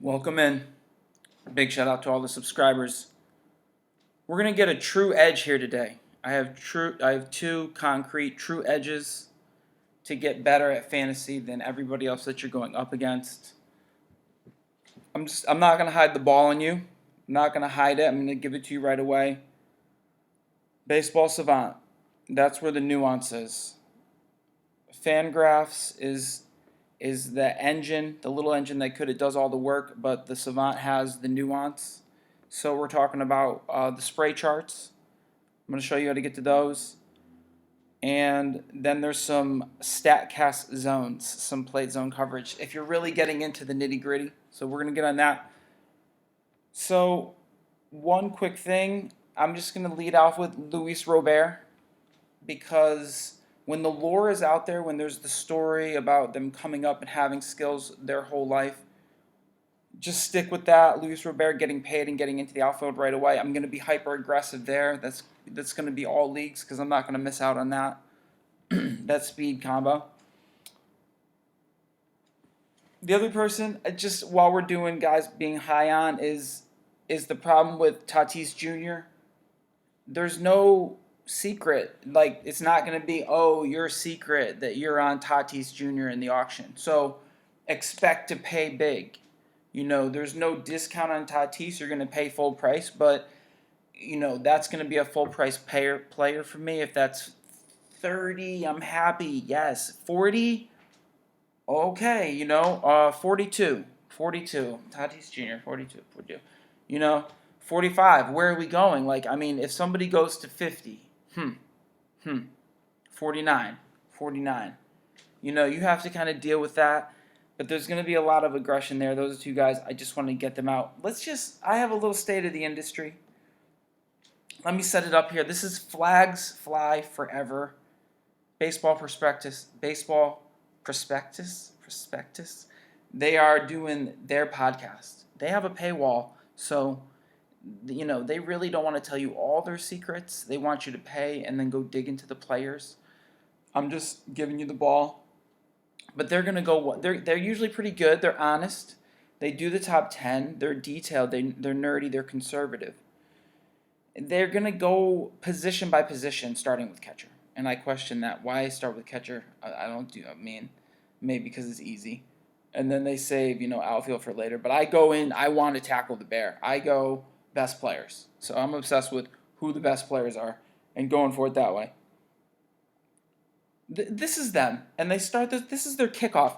Welcome in. Big shout out to all the subscribers. We're gonna get a true edge here today. I have two concrete true edges to get better at fantasy than everybody else that you're going up against. I'm not gonna hide the ball on you. I'm not gonna hide it. I'm gonna give it to you right away. Baseball Savant. That's where the nuance is. Fangraphs is the engine, the little engine that it does all the work, but the Savant has the nuance. So we're talking about the spray charts. I'm going to show you how to get to those. And then there's some Statcast zones, some plate zone coverage, if you're really getting into the nitty gritty. So we're going to get on that. So one quick thing, I'm just going to lead off with Luis Robert, because when the lore is out there, when there's the story about them coming up and having skills their whole life, just stick with that. Luis Robert getting paid and getting into the outfield right away. I'm going to be hyper aggressive there. That's going to be all leagues because I'm not going to miss out on that. That speed combo. The other person, just while we're doing guys being high on, is the problem with Tatis Jr. There's no secret. Like, it's not going to be, oh, you're a secret that you're on Tatis Jr. in the auction. So expect to pay big. There's no discount on Tatis. You're going to pay full price, but that's going to be a full price player for me. If that's 30, I'm happy. Yes. 40, okay. 42, Tatis Jr. 42. 45. Where are we going? If somebody goes to 50, 49. You have to kind of deal with that. But there's going to be a lot of aggression there. Those are two guys. I just want to get them out. I have a little state of the industry. Let me set it up here. This is Flags Fly Forever. Baseball Prospectus. They are doing their podcast. They have a paywall. So, they really don't want to tell you all their secrets. They want you to pay and then go dig into the players. I'm just giving you the ball. But they're going to go, they're usually pretty good. They're honest. They do the top 10. They're detailed. They're nerdy. They're conservative. They're going to go position by position, starting with catcher. And I question that. Why start with catcher? Maybe because it's easy. And then they save, outfield for later. But I go in, I want to tackle the bear. I go best players. So I'm obsessed with who the best players are and going for it that way. This is them, and they start this. This is their kickoff.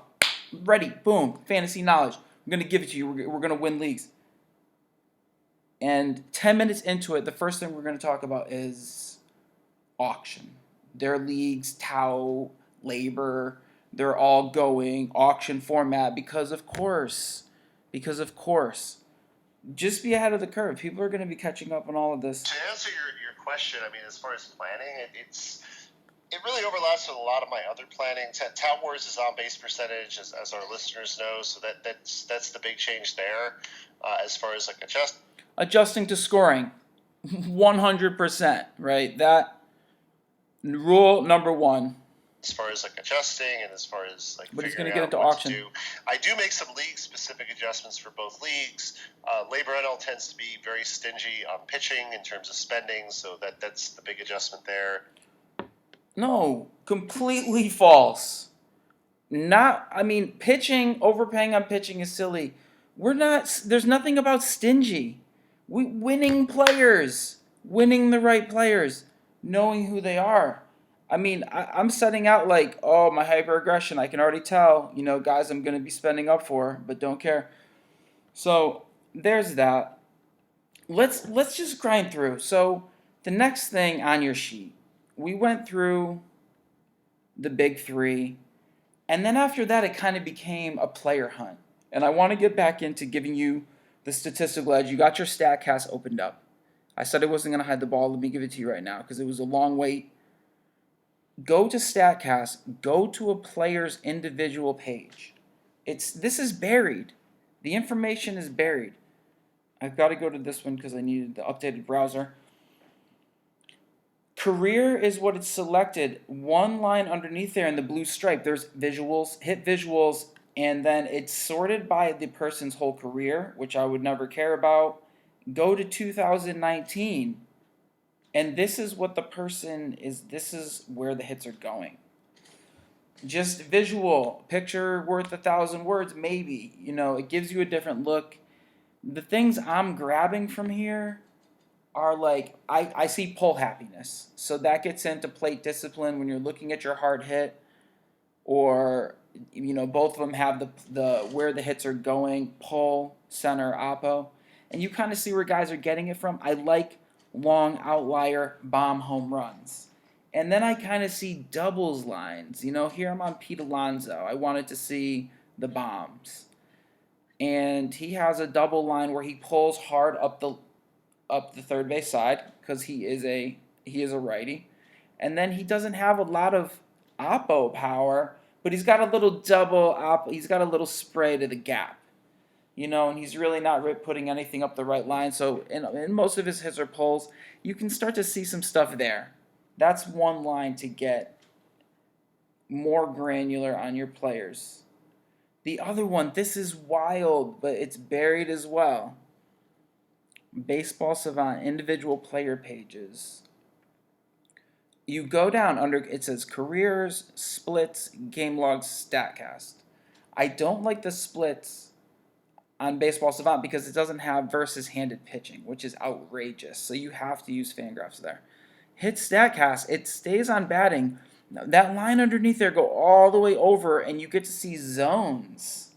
Ready, boom, fantasy knowledge. I'm going to give it to you. We're going to win leagues. And 10 minutes into it, the first thing we're going to talk about is auction. Their leagues, Tau, Labor, they're all going auction format because of course. Just be ahead of the curve. People are going to be catching up on all of this. To answer your question, as far as planning, it really overlaps with a lot of my other planning. Tout Wars is on base percentage, as our listeners know, so that's the big change there. As far as adjusting to scoring, 100%, right? That rule number one. As far as adjusting and as far as but he's going to get into auction. I do make some league-specific adjustments for both leagues. Labor NL tends to be very stingy on pitching in terms of spending, so that's the big adjustment there. No, completely false. Pitching, overpaying on pitching is silly. There's nothing about stingy. Winning players, winning the right players, knowing who they are. I'm setting out my hyper aggression. I can already tell, guys I'm going to be spending up for, but don't care. So there's that. Let's just grind through. So the next thing on your sheet, we went through the big three, and then after that, it kind of became a player hunt. And I want to get back into giving you the statistical edge. You got your Statcast opened up. I said I wasn't going to hide the ball. Let me give it to you right now because it was a long wait. Go to Statcast. Go to a player's individual page. This is buried. The information is buried. I've got to go to this one because I needed the updated browser. Career is what it's selected. One line underneath there in the blue stripe. There's visuals. Hit visuals. and then it's sorted by the person's whole career, which I would never care about. Go to 2019, and this is what the person is. This is where the hits are going. Just visual picture worth 1,000 words, maybe. It gives you a different look. The things I'm grabbing from here are like I see pull happiness, so that gets into plate discipline when you're looking at your hard hit, or both of them have the where the hits are going, pull, center, oppo, and you kind of see where guys are getting it from. I like long outlier bomb home runs. And then I kind of see doubles lines. Here I'm on Pete Alonso. I wanted to see the bombs. And he has a double line where he pulls hard up the third base side because he is a righty. And then he doesn't have a lot of oppo power, but he's got a little double oppo. He's got a little spray to the gap. And he's really not putting anything up the right line. So in most of his hits or pulls, you can start to see some stuff there. That's one line to get more granular on your players. The other one, this is wild, but it's buried as well. Baseball Savant individual player pages. You go down under, it says careers, splits, game logs, Statcast. I don't like the splits on Baseball Savant because it doesn't have versus handed pitching, which is outrageous. So you have to use Fangraphs there. Hit Statcast, it stays on batting. That line underneath there go all the way over, and you get to see zones.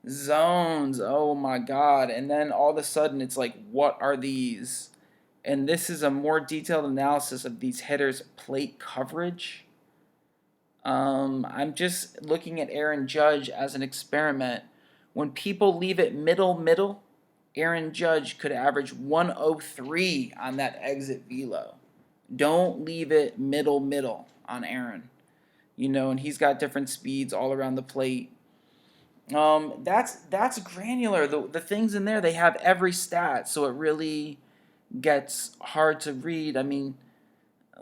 Zones, oh my god. And then all of a sudden it's like, what are these? And this is a more detailed analysis of these hitters' plate coverage. I'm just looking at Aaron Judge as an experiment. When people leave it middle, Aaron Judge could average 103 on that exit velo. Don't leave it middle on Aaron. And he's got different speeds all around the plate. That's granular. The things in there, they have every stat, so it really gets hard to read. I mean,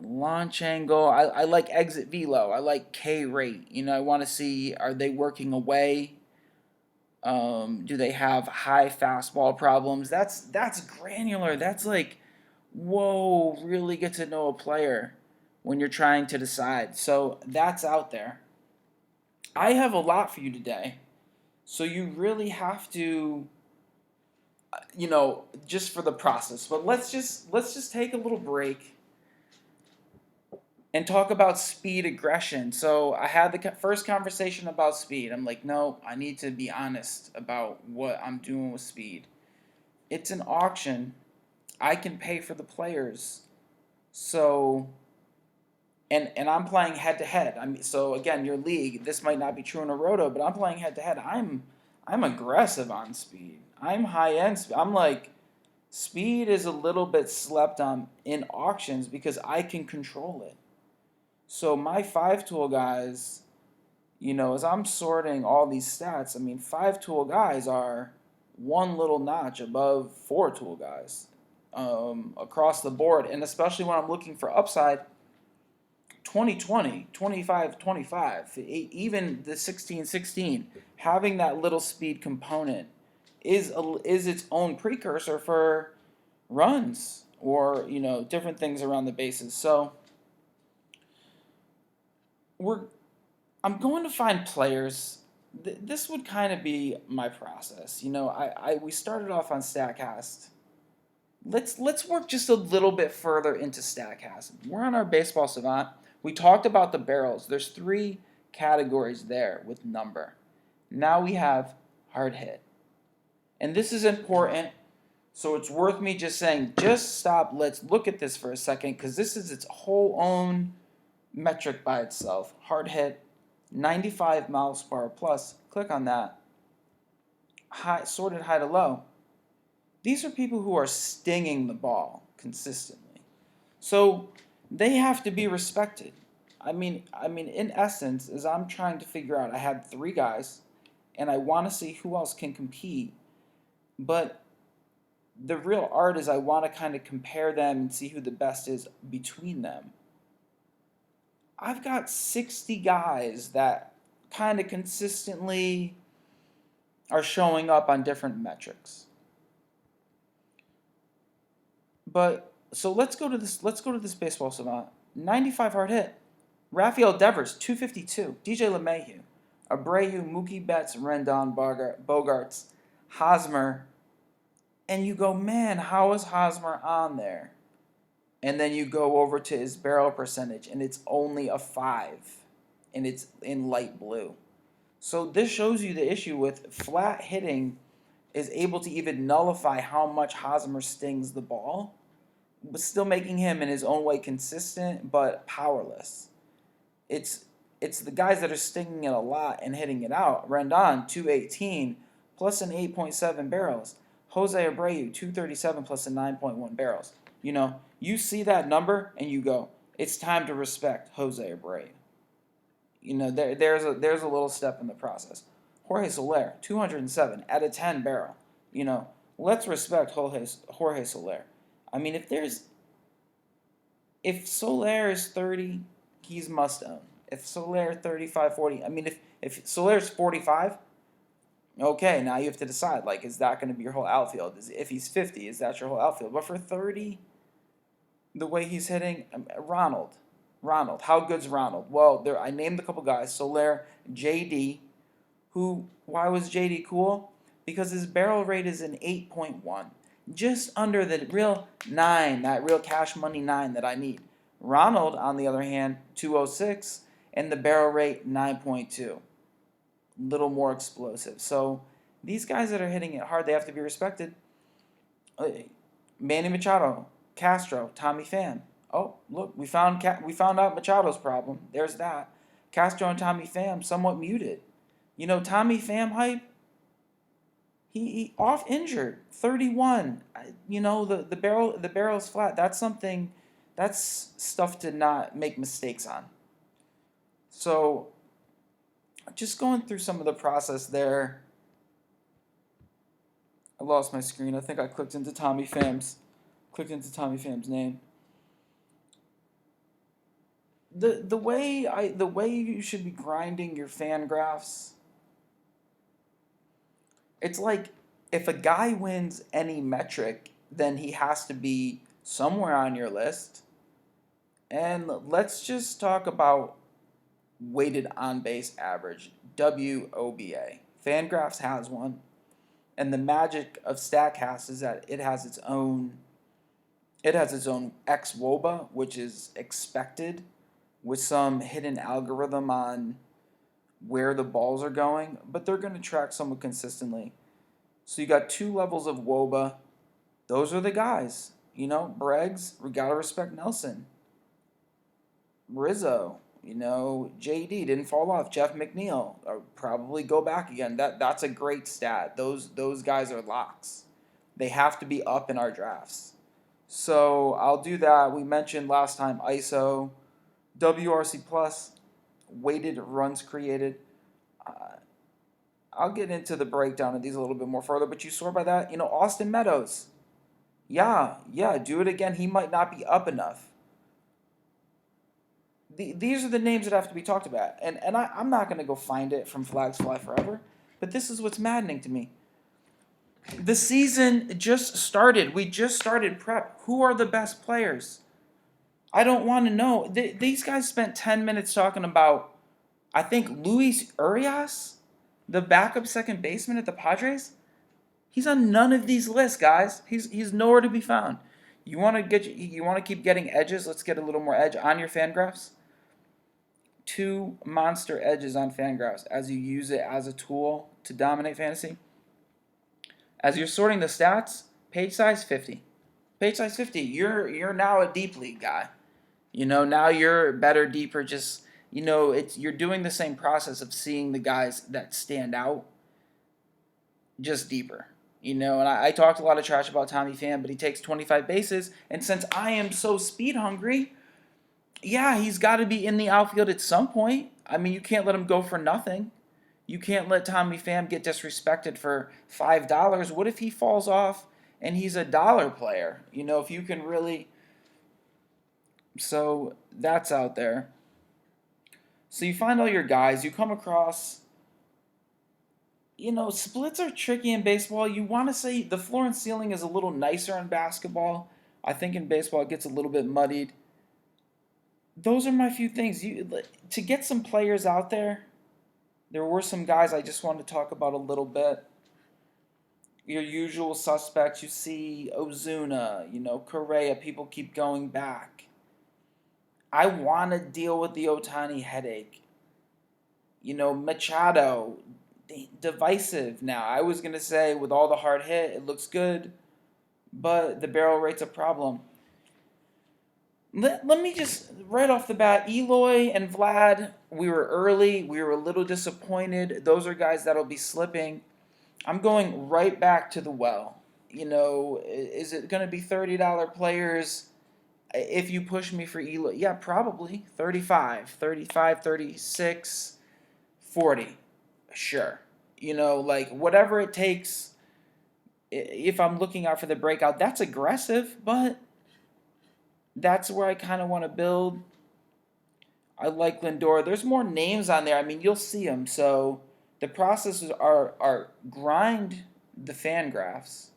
launch angle. I like exit velo. I like K rate. I want to see, are they working away? Do they have high fastball problems? That's granular. That's like, whoa, really get to know a player when you're trying to decide. So that's out there. I have a lot for you today. So you really have to, just for the process. But let's just take a little break and talk about speed aggression. So I had the first conversation about speed. I'm like, no, I need to be honest about what I'm doing with speed. It's an auction. I can pay for the players. So, and I'm playing head to head. So again, your league, this might not be true in a roto, but I'm playing head to head. I'm aggressive on speed. I'm high end. I'm like, speed is a little bit slept on in auctions because I can control it. So my 5-tool guys, as I'm sorting all these stats, 5-tool guys are one little notch above 4-tool guys across the board. And especially when I'm looking for upside, 20-20, 25-25, even the 16-16, having that little speed component is its own precursor for runs or, different things around the bases. So I'm going to find players. This would kind of be my process. We started off on Statcast. Let's work just a little bit further into Statcast. We're on our Baseball Savant. We talked about the barrels. There's 3 categories there with number. Now we have hard hit. And this is important, so it's worth me just saying, just stop, let's look at this for a second, because this is its whole own metric by itself. Hard hit, 95 miles per hour plus. Click on that. Sorted high to low. These are people who are stinging the ball consistently. So they have to be respected. In essence, as I'm trying to figure out, I had 3 guys, and I want to see who else can compete. But the real art is I want to kind of compare them and see who the best is between them. I've got 60 guys that kind of consistently are showing up on different metrics. But so let's go to this. Let's go to this baseball savant. 95 hard hit. Rafael Devers 252. DJ LeMahieu, Abreu, Mookie Betts, Rendon, Bogarts, Hosmer, and you go, man, how is Hosmer on there? And then you go over to his barrel percentage, and it's only a 5, and it's in light blue. So this shows you the issue with flat hitting is able to even nullify how much Hosmer stings the ball, but still making him in his own way consistent but powerless. It's the guys that are stinging it a lot and hitting it out. Rendon 218 plus an 8.7 barrels. Jose Abreu 237 plus a 9.1 barrels. You know, you see that number and you go, it's time to respect Jose Abreu. You know, there's a little step in the process. Jorge Soler 207 at a 10 barrel. You know, let's respect Jorge Soler. I mean, if Soler is 30, he's must own. If Soler 35, 40, I mean, if Soler's 45, okay, now you have to decide, like, is that going to be your whole outfield? If he's 50, is that your whole outfield? But for 30, the way he's hitting, Ronald, how good's Ronald? Well, I named a couple guys, Soler, JD, why was JD cool? Because his barrel rate is an 8.1. Just under the real 9, that real cash money 9 that I need. Ronald, on the other hand, 206, and the barrel rate 9.2. Little more explosive. So these guys that are hitting it hard, they have to be respected. Manny Machado, Castro, Tommy Pham. Oh, look, we found out Machado's problem. There's that. Castro and Tommy Pham somewhat muted. You know, Tommy Pham hype, he off injured, 31. You know, the barrel is flat. That's stuff to not make mistakes on. So, just going through some of the process there. I lost my screen. I think I clicked into Tommy Pham's name. The way you should be grinding your fan graphs. It's like if a guy wins any metric, then he has to be somewhere on your list. And let's just talk about weighted on base average, WOBA. Fangraphs has one. And the magic of Statcast is that it has its own xwoba, which is expected, with some hidden algorithm on where the balls are going, but they're going to track somewhat consistently. So you got 2 levels of woba. Those are the guys. You know, Breggs, we got to respect Nelson. Rizzo, you know, JD didn't fall off. Jeff McNeil, probably go back again. That's a great stat. Those guys are locks. They have to be up in our drafts. So I'll do that. We mentioned last time ISO, WRC plus, weighted runs created. I'll get into the breakdown of these a little bit more further, but you sort by that. You know, Austin Meadows. Yeah, do it again. He might not be up enough. These are the names that have to be talked about. And I'm not going to go find it from Flags Fly Forever, but this is what's maddening to me. The season just started. We just started prep. Who are the best players? I don't want to know. These guys spent 10 minutes talking about, I think, Luis Urias, the backup second baseman at the Padres. He's on none of these lists, guys. He's nowhere to be found. You want to keep getting edges? Let's get a little more edge on your Fangraphs. 2 monster edges on Fangraphs as you use it as a tool to dominate fantasy. As you're sorting the stats, page size 50. Page size 50. You're now a deep league guy. You know, now you're better, deeper. Just, you know, you're doing the same process of seeing the guys that stand out, just deeper. You know, and I talked a lot of trash about Tommy Pham, but he takes 25 bases, and since I am so speed hungry, yeah, he's got to be in the outfield at some point. I mean, you can't let him go for nothing. You can't let Tommy Pham get disrespected for $5. What if he falls off and he's a dollar player? You know, if you can really... So, that's out there. So you find all your guys, you come across, splits are tricky in baseball. You want to say the floor and ceiling is a little nicer in basketball. I think in baseball it gets a little bit muddied. Those are my few things. To get some players out there, there were some guys I just wanted to talk about a little bit. Your usual suspects, you see Ozuna, Correa, people keep going back. I want to deal with the Otani headache. Machado, divisive now. I was going to say with all the hard hit, it looks good, but the barrel rate's a problem. Let me just, right off the bat, Eloy and Vlad, we were early. We were a little disappointed. Those are guys that'll be slipping. I'm going right back to the well. Is it going to be $30 players if you push me for Eloy? Yeah, probably. 35, 36, 40. Sure. Like whatever it takes, if I'm looking out for the breakout, that's aggressive, but that's where I kind of want to build. I like Lindor. There's more names on there. I mean, you'll see them. So the processes are grind the fan graphs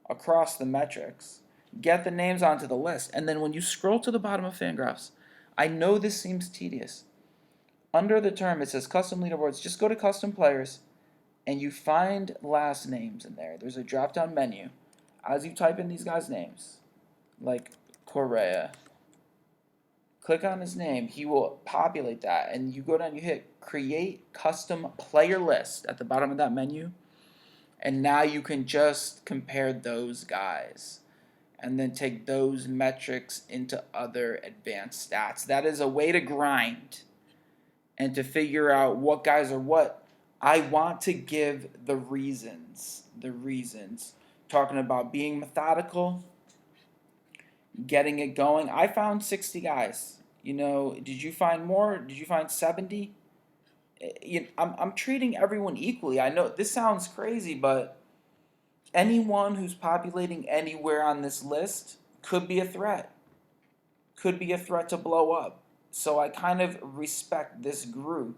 across the metrics, get the names onto the list, and then when you scroll to the bottom of fan graphs, I know this seems tedious. Under the term, it says custom leaderboards. Just go to custom players, and you find last names in there. There's a drop-down menu. As you type in these guys' names, like Correa, click on his name. He will populate that, and you go down. You hit Create Custom Player List at the bottom of that menu, and now you can just compare those guys, and then take those metrics into other advanced stats. That is a way to grind and to figure out what guys are what. I want to give the reasons. Talking about being methodical, getting it going. I found 60 guys. Did you find more? Did you find 70? I'm treating everyone equally. I know this sounds crazy, but anyone who's populating anywhere on this list could be a threat. Could be a threat to blow up. So I kind of respect this group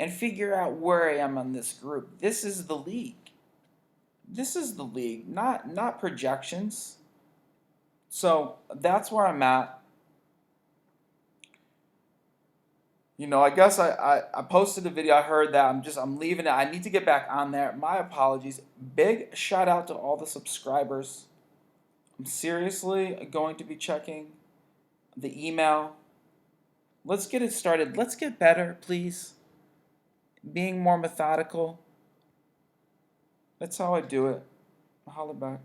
and figure out where I am on this group. This is the league. Not projections. So that's where I'm at. I guess I posted a video. I heard that. I'm leaving it. I need to get back on there. My apologies. Big shout out to all the subscribers. I'm seriously going to be checking the email. Let's get it started. Let's get better, please. Being more methodical. That's how I do it. I'll holler back.